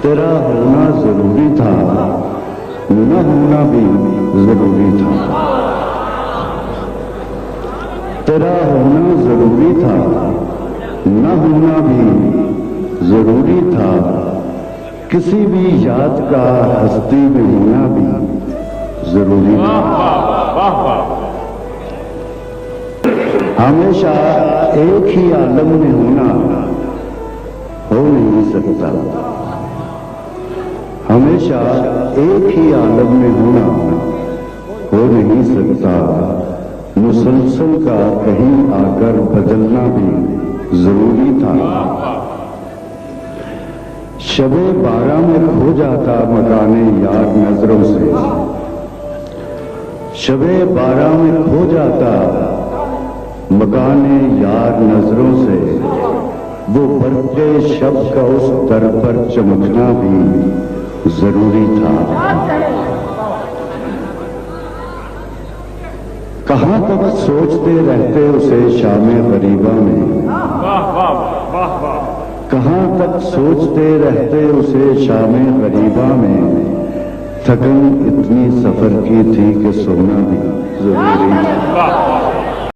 تیرا ہونا ضروری تھا، نہ ہونا بھی ضروری تھا۔ تیرا ہونا ضروری تھا، نہ ہونا بھی ضروری تھا۔ کسی بھی یاد کا ہستی میں ہونا بھی ضروری تھا۔ ہمیشہ ایک ہی عالم میں ہونا ہو نہیں سکتا، ہمیشہ ایک ہی عالم میں ہونا ہو نہیں سکتا۔ مسلسل کا کہیں آ کر بدلنا بھی ضروری تھا۔ شب بارہ میں کھو جاتا مکان یار نظروں سے، شب بارہ میں کھو جاتا مکان یار نظروں سے۔ وہ برق شب کا اس در پر چمکنا بھی ضروری تھا۔ کہاں تک سوچتے رہتے اسے شام غریبہ میں، کہاں تک سوچتے رہتے اسے شام غریبہ میں۔ تھکن اتنی سفر کی تھی کہ سونا بھی ضروری تھا۔